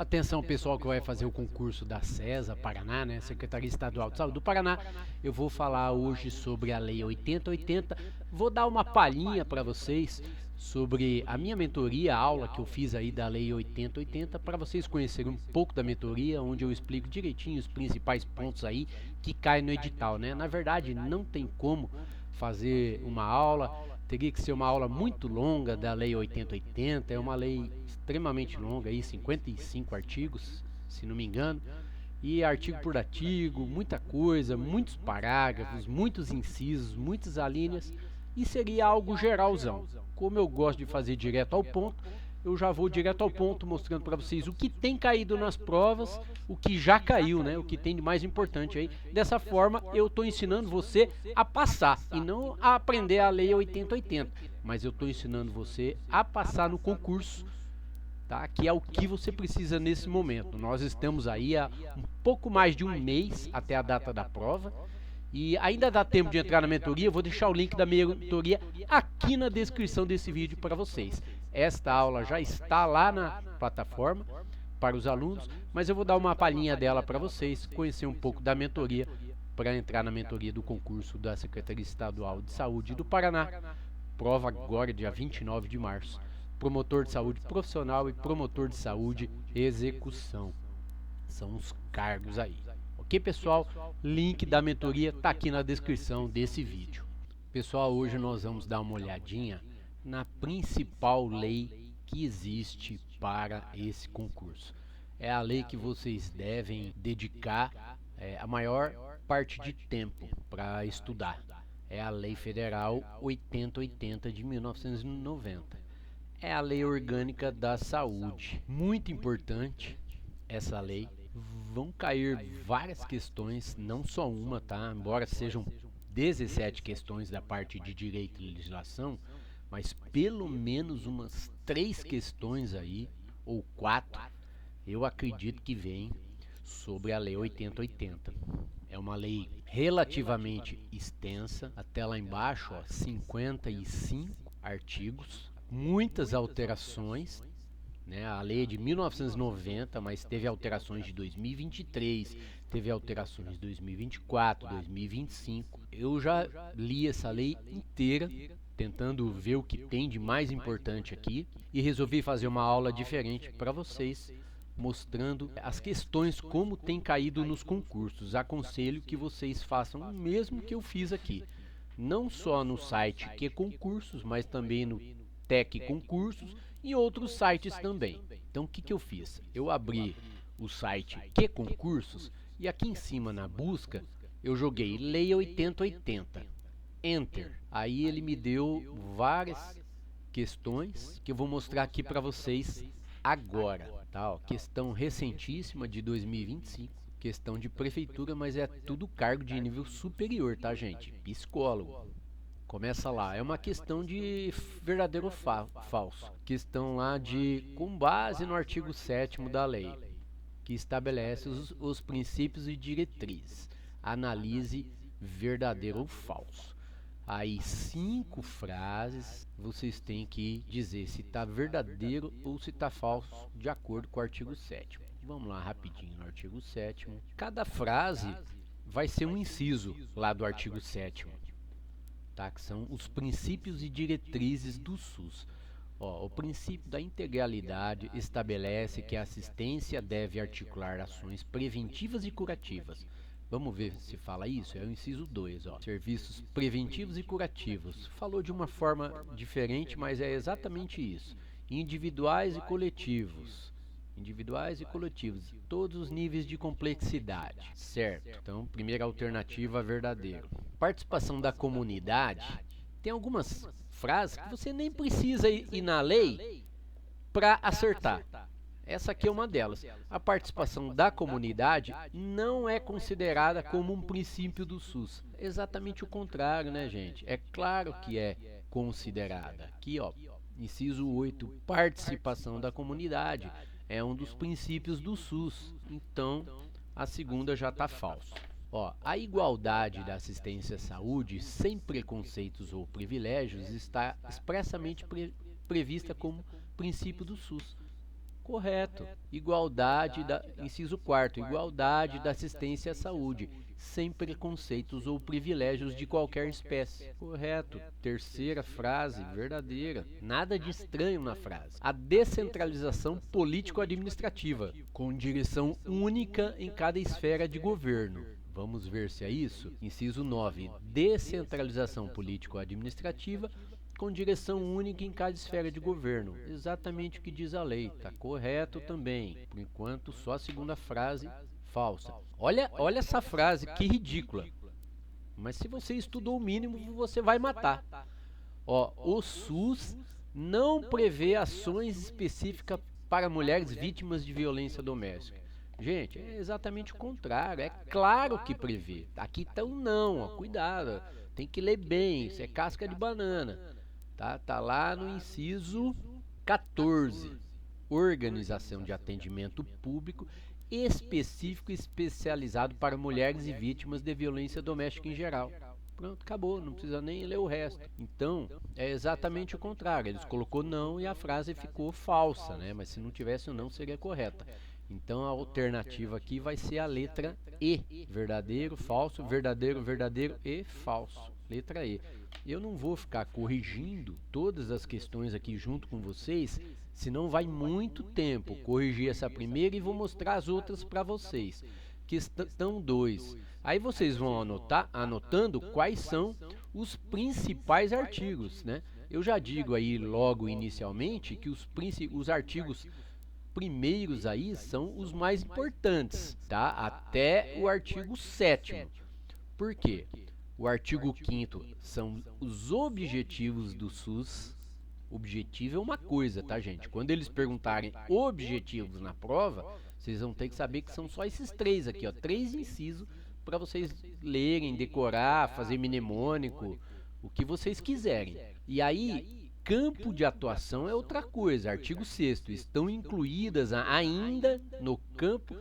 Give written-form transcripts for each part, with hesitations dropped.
Atenção pessoal que vai fazer o concurso da SESA, Paraná, né? Secretaria Estadual de Saúde do Paraná. Eu vou falar hoje sobre a Lei 8080. Vou dar uma palhinha para vocês sobre a minha mentoria, a aula que eu fiz aí da Lei 8080, para vocês conhecerem um pouco da mentoria, onde eu explico direitinho os principais pontos aí que caem no edital, né? Na verdade, não tem como fazer uma aula, teria que ser uma aula muito longa da Lei 8080, é uma lei extremamente longa, aí 55 artigos, se não me engano, e artigo por artigo, muita coisa, muitos parágrafos, muitos incisos, muitas alíneas, e seria algo geralzão. Como eu gosto de fazer direto ao ponto, eu já vou direto ao ponto mostrando para vocês o que tem caído nas provas, o que já caiu, né? O que tem de mais importante aí. Dessa forma, eu estou ensinando você a passar e não a aprender a Lei 8080, mas eu estou ensinando você a passar no concurso, tá? Que é o que você precisa nesse momento. Nós estamos aí há um pouco mais de um mês até a data da prova. E ainda dá tempo de entrar na mentoria, eu vou deixar o link da mentoria aqui na descrição desse vídeo para vocês. Esta aula já está lá na plataforma para os alunos, mas eu vou dar uma palhinha dela para vocês, conhecer um pouco da mentoria para entrar na mentoria do concurso da Secretaria Estadual de Saúde do Paraná. Prova agora dia 29 de março. Promotor de saúde profissional e promotor de saúde execução. São os cargos aí. Ok, pessoal? Link da mentoria tá aqui na descrição desse vídeo. Pessoal, hoje nós vamos dar uma olhadinha na principal lei que existe para esse concurso. É a lei que vocês devem dedicar a maior parte de tempo para estudar. É a Lei Federal 8080 de 1990. É a Lei Orgânica da Saúde. Muito importante essa lei. Vão cair várias questões, não só uma, tá? Embora sejam 17 questões da parte de direito e legislação, mas pelo menos umas 3 questões aí, ou 4, eu acredito que vem sobre a Lei 8080. É uma lei relativamente extensa, até lá embaixo, ó, 55 artigos, muitas alterações, né? A lei é de 1990, mas teve alterações de 2023, teve alterações de 2024, 2025. Eu já li essa lei inteira, tentando ver o que tem de mais importante aqui, e resolvi fazer uma aula diferente para vocês, mostrando as questões como tem caído nos concursos. Aconselho que vocês façam o mesmo que eu fiz aqui, não só no site Que Concursos, mas também no Tec Concursos e outros sites também. Então o que eu fiz? Eu abri o site Que Concursos e aqui em cima na busca eu joguei Lei 8080, Enter. Aí ele me deu várias questões que eu vou mostrar aqui para vocês agora, tá? Ó, questão recentíssima de 2025, questão de prefeitura, mas é tudo cargo de nível superior, tá, gente? Psicólogo. Começa lá, é uma questão de verdadeiro ou falso. Questão lá de, com base no artigo 7º da lei, que estabelece os princípios e diretrizes. Analise verdadeiro ou falso. Aí 5 frases, vocês têm que dizer se está verdadeiro ou se está falso, de acordo com o artigo 7º. Vamos lá rapidinho no artigo 7º. Cada frase vai ser um inciso lá do artigo 7º. Tá, que são os princípios e diretrizes do SUS. Ó, o princípio da integralidade estabelece que a assistência deve articular ações preventivas e curativas. Vamos ver se fala isso? É o inciso 2, ó. Serviços preventivos e curativos. Falou de uma forma diferente, mas é exatamente isso. Individuais e coletivos. Individuais e coletivos, todos os níveis de complexidade, certo? Então, primeira alternativa, verdadeiro. Participação da comunidade. Tem algumas frases que você nem precisa ir na lei para acertar. Essa aqui é uma delas. A participação da comunidade não é considerada como um princípio do SUS. Exatamente o contrário, né, gente? É claro que é considerada. Aqui, ó, inciso 8, participação da comunidade. É um dos princípios do SUS. Então, a segunda já está falso. Ó, a igualdade da assistência à saúde, sem preconceitos ou privilégios, está expressamente prevista como princípio do SUS. Correto. Inciso 4º, igualdade da assistência à saúde, sem preconceitos ou privilégios de qualquer espécie. Correto. Terceira frase, verdadeira. Nada de estranho na frase. A descentralização político-administrativa, com direção única em cada esfera de governo. Vamos ver se é isso? Inciso 9. Descentralização político-administrativa com direção única em cada esfera de governo. Exatamente o que diz a lei. Está correto também. Por enquanto, só a segunda frase falsa. Olha essa frase, que ridícula. Mas se você estudou o mínimo, você vai matar. Ó, o SUS não prevê ações específicas para mulheres vítimas de violência doméstica. Gente, é exatamente o contrário. É claro que prevê. Aqui tá o não, ó, cuidado. Tem que ler bem, isso é casca de banana. Tá lá no inciso 14. Organização de atendimento público específico e especializado para mulheres e vítimas de violência doméstica em geral. Pronto, acabou, não precisa nem ler o resto. Então, é exatamente o contrário. Eles colocou não e a frase ficou falsa, né? Mas se não tivesse o não, seria correta. Então, a alternativa aqui vai ser a letra E. Verdadeiro, falso, verdadeiro, verdadeiro e falso. Letra E. Eu não vou ficar corrigindo todas as questões aqui junto com vocês, senão vai muito tempo corrigir essa primeira e vou mostrar as outras para vocês. Questão 2. Aí vocês vão anotando quais são os principais artigos, né? Eu já digo aí logo inicialmente que os artigos primeiros aí são os mais importantes, tá? Até o artigo 7º. Por quê? O artigo 5º são os objetivos do SUS. Objetivo é uma coisa, tá, gente? Quando eles perguntarem objetivos na prova, vocês vão ter que saber que são só esses 3 aqui, ó, 3 incisos para vocês lerem, decorar, fazer mnemônico, o que vocês quiserem. E aí, campo de atuação é outra coisa. Artigo 6º, estão incluídas ainda no campo.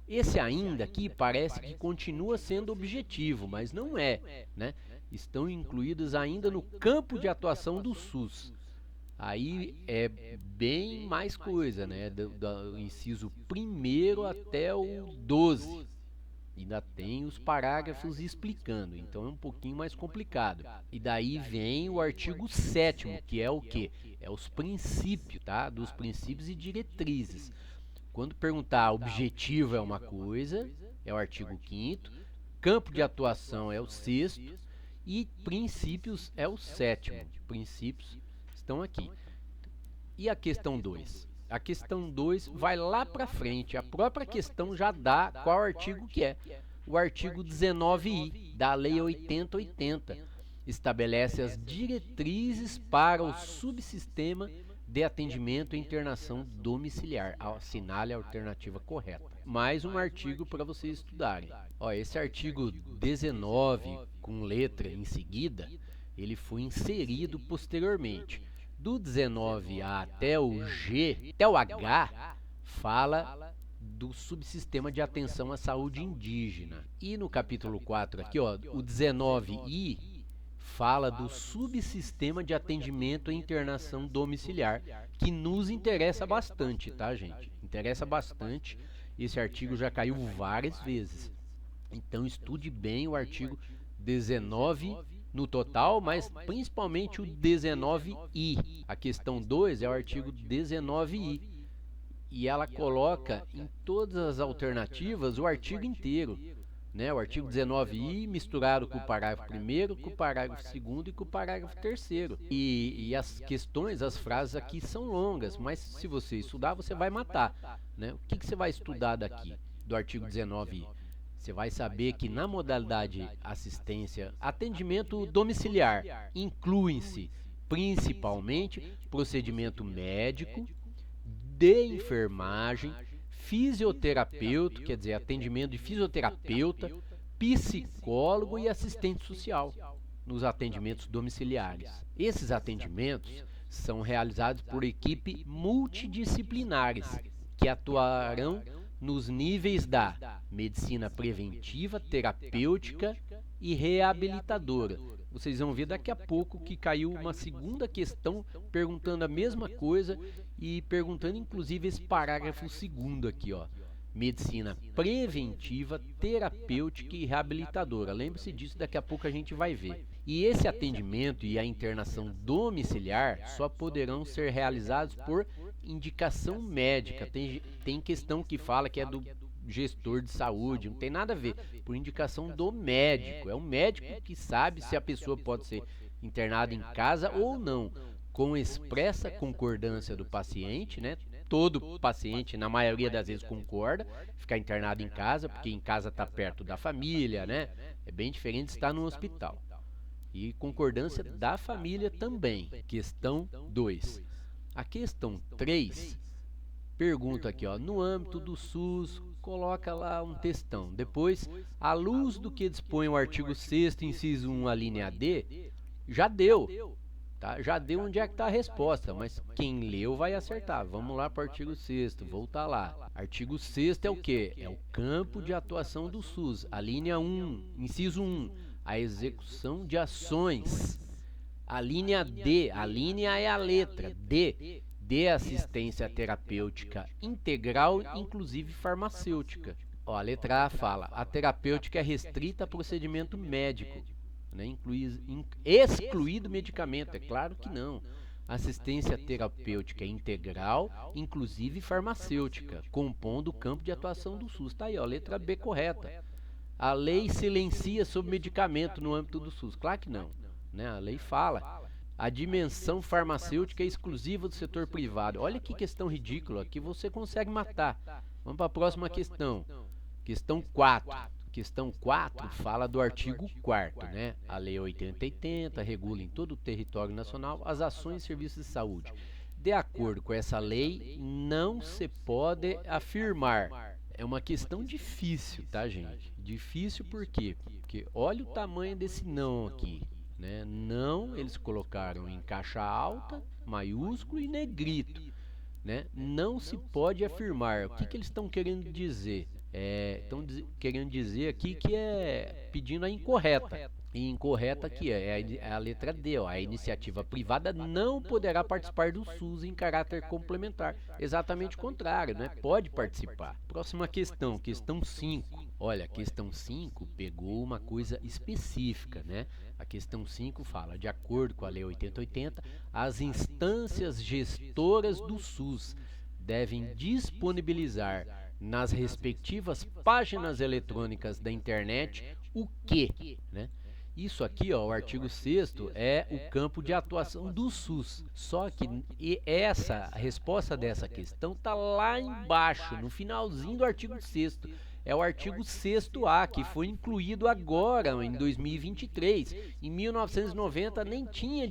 Esse ainda aqui parece que continua sendo objetivo, mas não é, né? Estão incluídas ainda no campo de atuação do SUS. Aí é bem mais coisa, né? Do inciso 1º até o 12. Ainda tem os parágrafos explicando, então é um pouquinho mais complicado. E daí vem o artigo 7º, que é o quê? É os princípios, tá? Dos princípios e diretrizes. Quando perguntar objetivo é uma coisa, é o artigo 5º, campo de atuação é o 6º e princípios é o 7º. Princípios estão aqui. E a questão 2? A questão 2 vai lá para frente, a própria questão já dá qual artigo que é. O artigo 19I da Lei 8080 estabelece as diretrizes para o subsistema de atendimento e internação domiciliar. Assinale a alternativa correta. Mais um artigo para vocês estudarem. Ó, esse artigo 19, com letra em seguida, ele foi inserido posteriormente. Do 19A até o G, até o H, fala do subsistema de atenção à saúde indígena. E no capítulo 4 aqui, ó, o 19I fala do subsistema de atendimento e internação domiciliar, que nos interessa bastante, tá, gente? Interessa bastante. Esse artigo já caiu várias vezes. Então estude bem o artigo 19 no total, mas principalmente o 19I. A questão 2 é o artigo 19I. E ela coloca em todas as alternativas o artigo inteiro, né? O artigo 19I misturado com o parágrafo 1º, com o parágrafo 2º e com o parágrafo 3º. E as questões, as frases aqui são longas, mas se você estudar, você vai matar, né? O que você vai estudar daqui, do artigo 19I? Você vai saber que na modalidade assistência, atendimento domiciliar, incluem-se principalmente procedimento médico, de enfermagem, fisioterapeuta, quer dizer, atendimento de fisioterapeuta, psicólogo e assistente social nos atendimentos domiciliares. Esses atendimentos são realizados por equipe multidisciplinares que atuarão nos níveis da medicina preventiva, terapêutica e reabilitadora. Vocês vão ver daqui a pouco que caiu uma segunda questão perguntando a mesma coisa e perguntando inclusive esse parágrafo segundo aqui, ó. Medicina preventiva, terapêutica e reabilitadora. Lembre-se disso, daqui a pouco a gente vai ver. E esse atendimento e a internação domiciliar só poderão ser realizados por indicação médica. Tem questão que fala que é do gestor de saúde, não tem nada a ver. Por indicação do médico. É o médico que sabe se a pessoa pode ser internada em casa ou não, com expressa concordância do paciente, né? Todo paciente, na maioria das vezes, concorda ficar internado em casa, porque em casa está perto da família, né? É bem diferente de estar no hospital. E concordância da família também. Questão 2. A questão 3 pergunta aqui, ó, no âmbito do SUS, coloca lá um textão. Depois, à luz do que dispõe o artigo 6º, inciso 1, a linha D, já deu. Tá? Já deu onde é que está a resposta, mas quem leu vai acertar. Vamos lá para o artigo 6º, voltar lá. Artigo 6º é o quê? É o campo de atuação do SUS. A linha 1, inciso 1, a execução de ações. A linha D, a linha é a letra D, de assistência terapêutica integral, inclusive farmacêutica. Ó, a letra A fala, a terapêutica é restrita a procedimento médico. Né, excluído medicamento, é claro que não. Assistência terapêutica integral, inclusive farmacêutica, compondo o campo de atuação do SUS. Tá aí, ó, letra B correta. A lei silencia sobre medicamento no âmbito do SUS. Claro que não. Né? A lei fala. A dimensão farmacêutica é exclusiva do setor privado. Olha que questão ridícula, que você consegue matar. Vamos para a próxima questão. Questão 4. Questão 4 fala do artigo 4º, né? A Lei 8080 regula em todo o território nacional as ações e serviços de saúde. De acordo com essa lei, não se pode afirmar. É uma questão difícil, tá, gente? Difícil por quê? Porque olha o tamanho desse não aqui, né? Não, eles colocaram em caixa alta, maiúsculo e negrito, né? Não se pode afirmar. O que eles estão querendo dizer? Estão querendo dizer aqui que é pedindo a incorreta. E incorreta aqui é a letra D, ó, a iniciativa privada não poderá participar do SUS em caráter complementar. Exatamente o contrário, né? Pode participar. Próxima questão, questão 5. Olha, a questão 5 pegou uma coisa específica, né? A questão 5 fala, de acordo com a Lei 8080, as instâncias gestoras do SUS devem disponibilizar nas respectivas páginas eletrônicas da internet o que, né? Isso aqui, ó, o artigo 6º é o campo de atuação do SUS. Só que a resposta dessa questão está lá embaixo, no finalzinho do artigo 6º. É o artigo 6º-A, que foi incluído agora, em 2023. Em 1990 nem tinha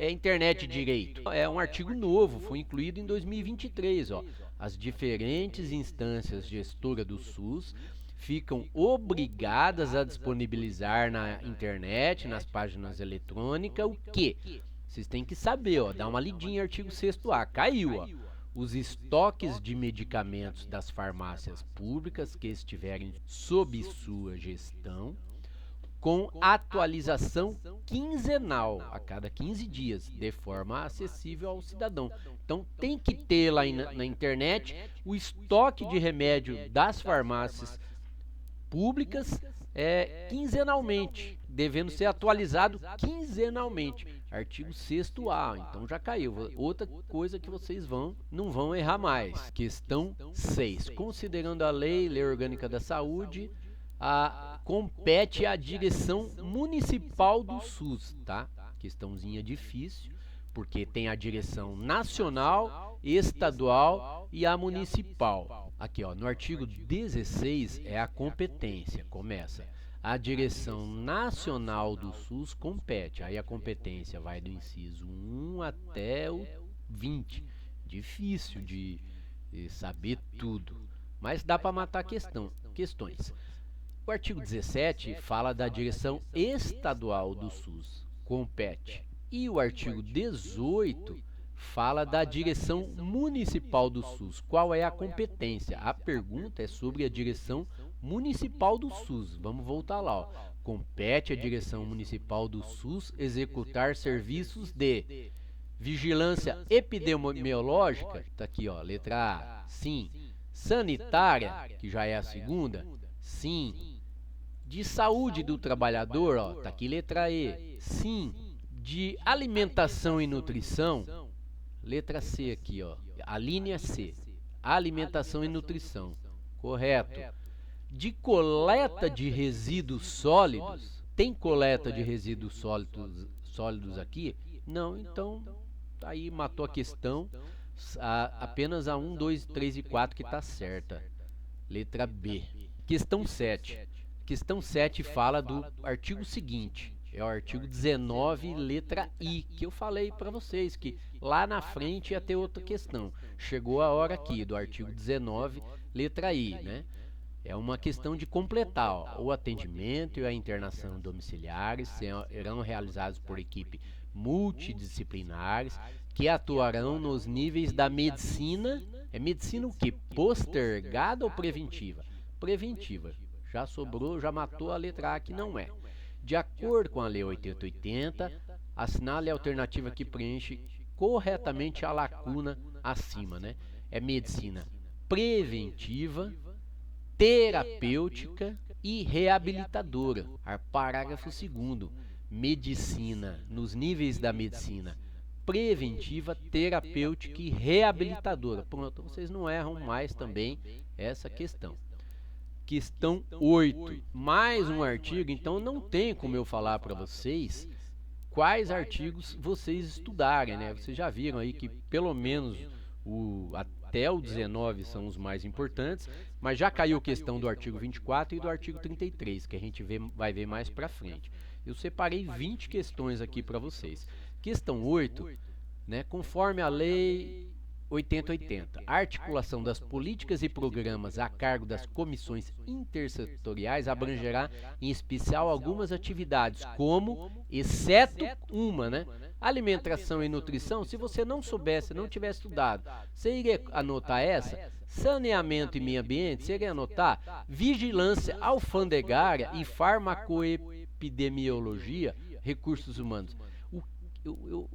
internet direito. É um artigo novo, foi incluído em 2023, ó. As diferentes instâncias gestoras do SUS ficam obrigadas a disponibilizar na internet, nas páginas eletrônicas, o que? Vocês têm que saber, ó, dá uma lidinha, artigo 6º-A, caiu, ó. Os estoques de medicamentos das farmácias públicas que estiverem sob sua gestão, com atualização quinzenal, a cada 15 dias, de forma acessível ao cidadão. Então tem que ter lá na internet o estoque de remédio das farmácias públicas quinzenalmente, devendo ser atualizado quinzenalmente. Artigo 6º-A, então já caiu. Outra coisa que vocês não vão errar mais. Questão 6. Considerando a lei orgânica da saúde, compete à direção municipal do SUS, tá? Questãozinha difícil, porque tem a direção nacional, estadual e a municipal. Aqui, ó, no artigo 16 é a competência, começa. A direção nacional do SUS compete, aí a competência vai do inciso 1 até o 20. Difícil de saber tudo, mas dá para matar questões. O artigo 17 fala da direção estadual do SUS, compete. E o artigo 18 fala da direção municipal do SUS. Qual é a competência? A pergunta é sobre a direção municipal do SUS. Vamos voltar lá, ó. Compete à direção municipal do SUS executar serviços de vigilância epidemiológica, tá aqui, ó, letra A, sim. Sanitária, que já é a segunda, sim. De saúde do trabalhador, ó, tá aqui letra E, sim. De alimentação e nutrição, letra C aqui, ó, a linha C. Alimentação e nutrição, correto. De coleta de resíduos sólidos, tem coleta de resíduos sólidos aqui? Não, então aí matou a questão. Apenas a 1, 2, 3 e 4 que está certa. Letra B. Questão 7. Questão 7 fala do artigo seguinte. É o artigo 19, letra I, que eu falei para vocês que lá na frente ia ter outra questão. Chegou a hora aqui do artigo 19, letra I, né? É uma questão de completar, ó. O atendimento e a internação domiciliares serão realizados por equipe multidisciplinares que atuarão nos níveis da medicina. É medicina o quê? Postergada ou preventiva? Preventiva. Já sobrou, já matou a letra A que não é. De acordo com a Lei 8080, assinale a alternativa que preenche corretamente a lacuna acima, né? É medicina preventiva, terapêutica e reabilitadora. Parágrafo 2º. Medicina, nos níveis da medicina preventiva, terapêutica e reabilitadora. Pronto, vocês não erram mais também essa questão. Questão 8. Mais um artigo, então não tem como eu falar para vocês quais artigos vocês estudarem, né? Vocês já viram aí que pelo menos até o 19 são os mais importantes, mas já caiu questão do artigo 24 e do artigo 33, que a gente vai ver mais para frente. Eu separei 20 questões aqui para vocês. Questão 8, né, conforme a Lei 8080, a articulação das políticas e programas a cargo das comissões intersetoriais abrangerá em especial algumas atividades, como, exceto uma, né? Alimentação e nutrição. Se você não soubesse, não tivesse estudado, você iria anotar essa? Saneamento e meio ambiente, você iria anotar? Vigilância alfandegária e farmacoepidemiologia, recursos humanos. Eu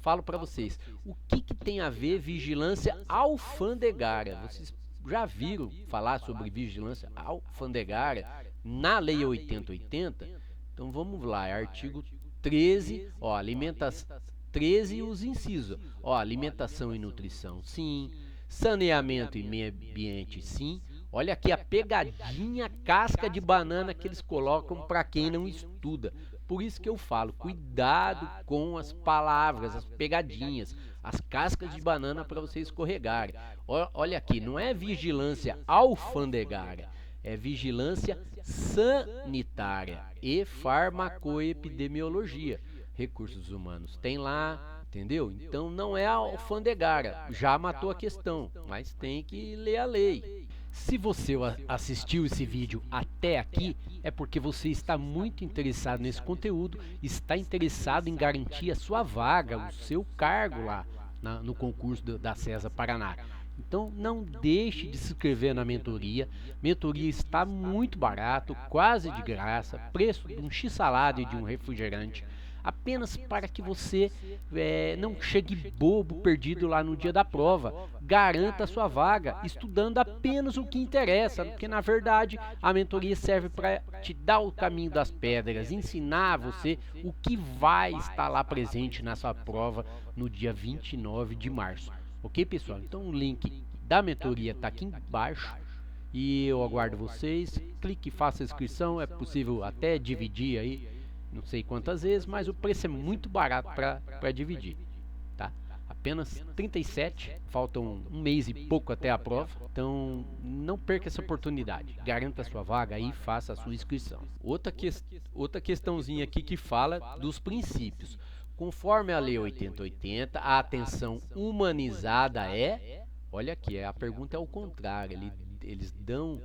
falo para vocês, o que tem a ver vigilância alfandegária? Vocês já viram falar sobre vigilância alfandegária na Lei 8080? Então vamos lá, artigo 13, ó, alimentação, 13 e os incisos, ó, alimentação e nutrição, sim. Saneamento e meio ambiente, sim. Olha aqui a pegadinha, casca de banana que eles colocam para quem não estuda. Por isso que eu falo, cuidado com as palavras, as pegadinhas, as cascas de banana para você escorregarem. Olha aqui, não é vigilância alfandegária, é vigilância sanitária e farmacoepidemiologia, recursos humanos. Tem lá, entendeu? Então não é alfandegária, já matou a questão, mas tem que ler a lei. Se você assistiu esse vídeo até aqui, é porque você está muito interessado nesse conteúdo, está interessado em garantir a sua vaga, o seu cargo lá no concurso da CESA Paraná. Então não deixe de se inscrever na mentoria. Mentoria está muito barato, quase de graça, preço de um x-salada e de um refrigerante, apenas para que você não chegue bobo, perdido lá no dia da prova. Garanta a sua vaga, estudando apenas o que interessa, porque na verdade a mentoria serve para te dar o caminho das pedras, ensinar você o que vai estar lá presente na sua prova no dia 29 de março. Ok, pessoal? Então o link da mentoria está aqui embaixo e eu aguardo vocês. Clique e faça a inscrição, é possível até dividir aí, não sei quantas vezes, mas o preço é muito barato para dividir, tá? Apenas 37, faltam um mês e pouco até a prova, então não perca essa oportunidade, garanta a sua vaga aí, faça a sua inscrição. Outra questãozinha aqui que fala dos princípios. Conforme a Lei 8080, a atenção humanizada olha aqui, a pergunta é o contrário, eles dão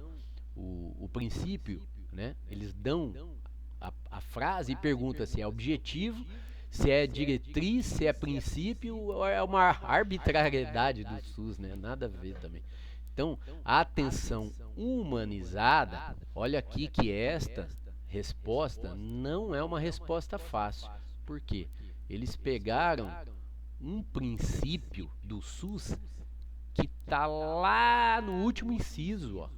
o princípio, né? Eles dão a frase e pergunta se é objetivo, se é diretriz, se é princípio, ou é uma arbitrariedade do SUS, né? Nada a ver também. Então, a atenção humanizada, olha aqui que esta resposta não é uma resposta fácil. Por quê? Eles pegaram um princípio do SUS que está lá no último inciso, ó,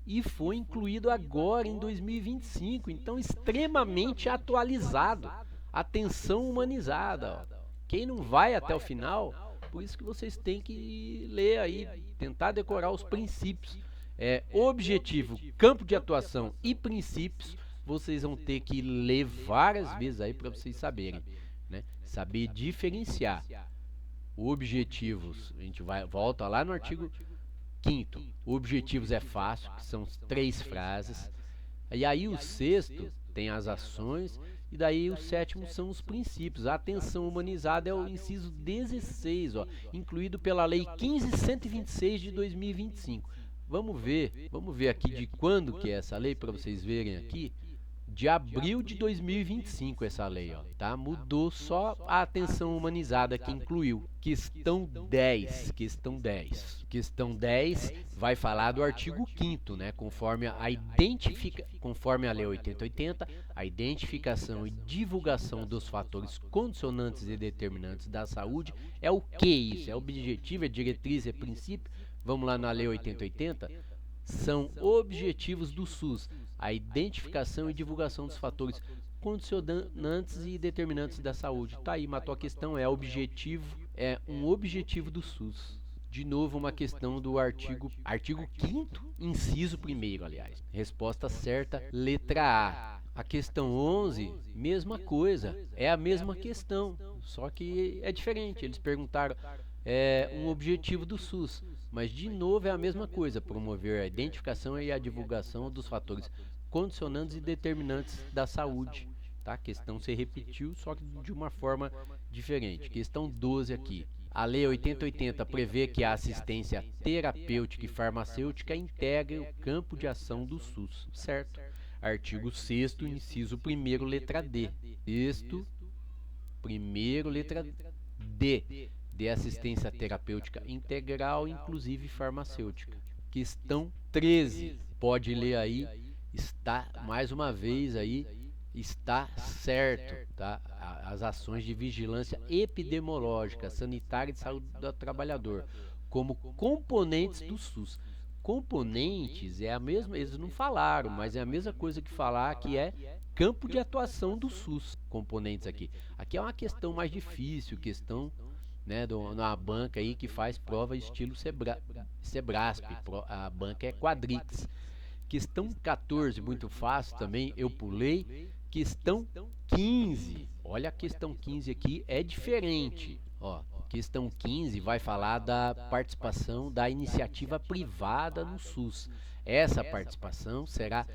e foi incluído agora em 2025, então extremamente atualizado. Atenção humanizada, ó. Quem não vai até o final, por isso que vocês têm que ler aí, tentar decorar os princípios. Objetivo, campo de atuação e princípios, vocês vão ter que ler várias vezes aí para vocês saberem, né? Saber diferenciar. Objetivos, a gente volta lá no artigo 5º. Objetivos é fácil, que são 3 frases. E aí o 6º tem as ações, e daí o 7º são os princípios. A atenção humanizada é o inciso 16, ó, incluído pela Lei 15.126 de 2025. Vamos ver aqui de quando que é essa lei, para vocês verem aqui. De abril de 2025 essa lei, ó, tá? Mudou só a atenção humanizada que incluiu. Questão 10. Questão 10 vai falar do artigo 5º, né? Conforme a Lei 8080, a identificação e divulgação dos fatores condicionantes e determinantes da saúde é o que isso? É objetivo, é diretriz, é princípio? Vamos lá na Lei 8080? São objetivos do SUS, a identificação e divulgação dos fatores condicionantes e determinantes da saúde. Tá aí, matou a questão, é um objetivo do SUS. De novo, uma questão do artigo 5º, inciso 1º, aliás. Resposta certa, letra A. A questão 11, mesma coisa, é a mesma questão, só que é diferente. Eles perguntaram um objetivo do SUS, mas de novo é a mesma coisa, promover a identificação e a divulgação dos fatores condicionantes e determinantes da saúde. Tá? A questão se repetiu, só que de uma forma diferente. Questão 12 aqui. A Lei 8080 prevê que a assistência terapêutica e farmacêutica integre o campo de ação do SUS, certo? Artigo 6º, inciso 1º, letra D. 6º, 1º, letra D. De assistência terapêutica integral, inclusive farmacêutica. Questão 13. Pode ler aí, está, mais uma vez aí, está certo, tá? As ações de vigilância epidemiológica, sanitária e de saúde do trabalhador, como componentes do SUS. Componentes é a mesma, eles não falaram, mas é a mesma coisa que falar que é campo de atuação do SUS. Componentes aqui. Aqui é uma questão mais difícil, questão, né, numa banca aí que faz prova estilo Sebrasp, a banca é Quadrix. Questão 14, muito fácil também, eu pulei. Questão 15, olha a questão 15 aqui, é diferente. Ó, questão 15 vai falar da participação da iniciativa privada no SUS. Essa participação será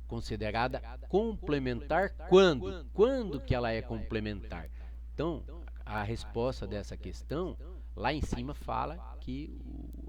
considerada complementar quando? Quando que ela é complementar? Então, a resposta dessa questão, lá em cima fala que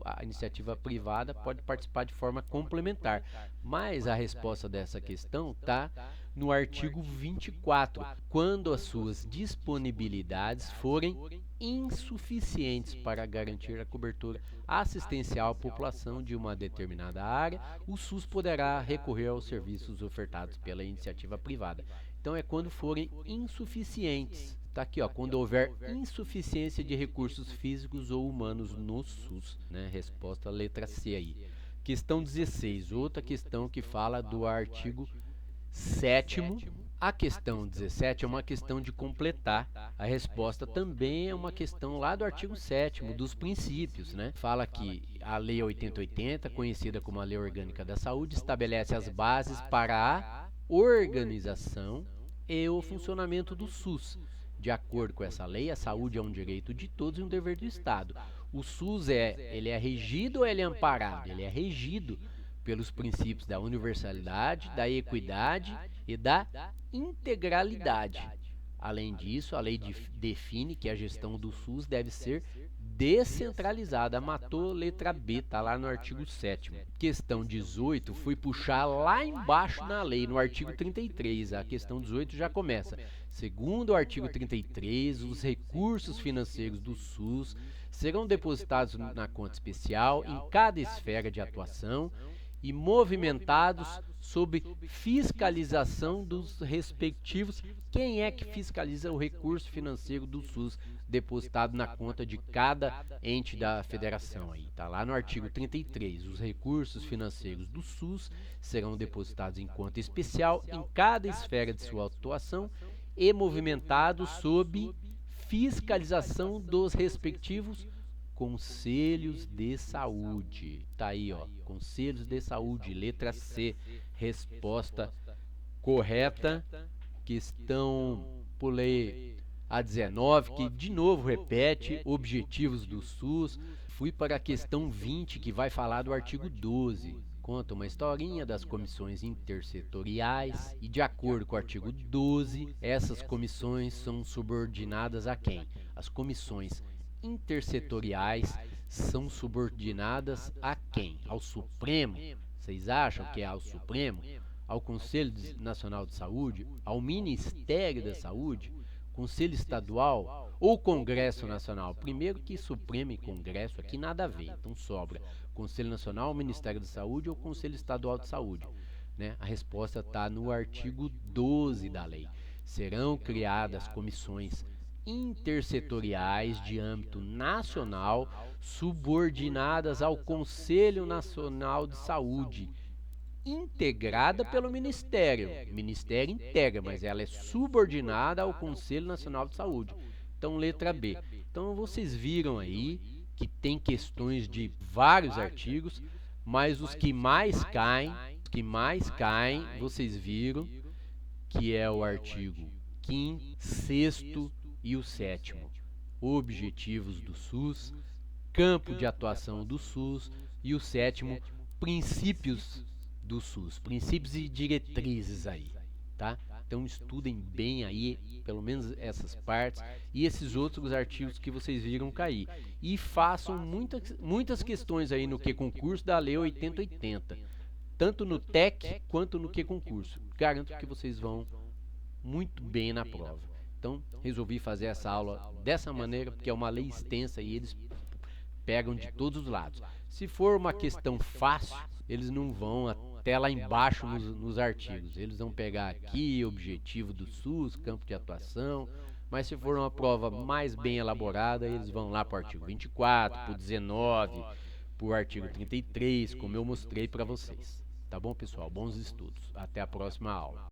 a iniciativa privada pode participar de forma complementar, mas a resposta dessa questão está no artigo 24, quando as suas disponibilidades forem insuficientes para garantir a cobertura assistencial à população de uma determinada área, o SUS poderá recorrer aos serviços ofertados pela iniciativa privada. Então é quando forem insuficientes. Tá aqui, ó, quando houver insuficiência de recursos físicos ou humanos no SUS, né? Resposta letra C aí. Questão 16, outra questão que fala do artigo 7º. A questão 17 é uma questão de completar. A resposta também é uma questão lá do artigo 7º, dos princípios, né? Fala que a Lei 8080, conhecida como a Lei Orgânica da Saúde, estabelece as bases para a organização e o funcionamento do SUS. De acordo com essa lei, a saúde é um direito de todos e um dever do Estado. O SUS ele é regido ou ele é amparado? Ele é regido pelos princípios da universalidade, da equidade e da integralidade. Além disso, a lei define que a gestão do SUS deve ser descentralizada. Matou letra B, tá lá no artigo 7º. Questão 18, fui puxar lá embaixo na lei, no artigo 33. A questão 18 já começa. Segundo o artigo 33, os recursos financeiros do SUS serão depositados na conta especial em cada esfera de atuação e movimentados sob fiscalização dos respectivos. Quem é que fiscaliza o recurso financeiro do SUS depositado na conta de cada ente da federação? Aí tá lá no artigo 33. Os recursos financeiros do SUS serão depositados em conta especial em cada esfera de sua atuação e movimentados sob fiscalização dos respectivos conselhos de saúde. Tá aí, ó, conselhos de saúde, letra C, resposta correta. Questão, pulei a 19, que de novo repete objetivos do SUS. Fui para a questão 20, que vai falar do artigo 12. Conta uma historinha das comissões intersetoriais e, de acordo com o artigo 12, essas comissões são subordinadas a quem? As comissões intersetoriais são subordinadas a quem? Ao Supremo? Vocês acham que é ao Supremo? Ao Conselho Nacional de Saúde? Ao Ministério da Saúde? Conselho Estadual ou Congresso Nacional? Primeiro que Supremo e Congresso aqui nada a ver, então sobra Conselho Nacional, Ministério da Saúde ou Conselho Estadual de Saúde, né? A resposta está no artigo 12 da lei. Serão criadas comissões intersetoriais de âmbito nacional subordinadas ao Conselho Nacional de Saúde, integrada pelo Ministério. O Ministério integra, mas ela é subordinada ao Conselho Nacional de Saúde. Então, letra B. Então, vocês viram aí que tem questões de vários artigos, mas os que mais caem, vocês viram que é o artigo 5º, 6º e o 7º. Objetivos do SUS, campo de atuação do SUS e o 7º, princípios do SUS, princípios e diretrizes aí, tá? Então estudem bem aí, pelo menos essas partes e esses outros artigos que vocês viram cair. E façam muitas questões aí no QConcurso da Lei 8080, tanto no TEC quanto no QConcurso. Garanto que vocês vão muito bem na prova. Então, resolvi fazer essa aula dessa maneira, porque é uma lei extensa e eles pegam de todos os lados. Se for uma questão fácil, eles não vão até lá embaixo nos artigos. Eles vão pegar aqui, objetivo do SUS, campo de atuação, mas se for uma prova mais bem elaborada, eles vão lá para o artigo 24, para o 19, para o artigo 33, como eu mostrei para vocês. Tá bom, pessoal? Bons estudos. Até a próxima aula.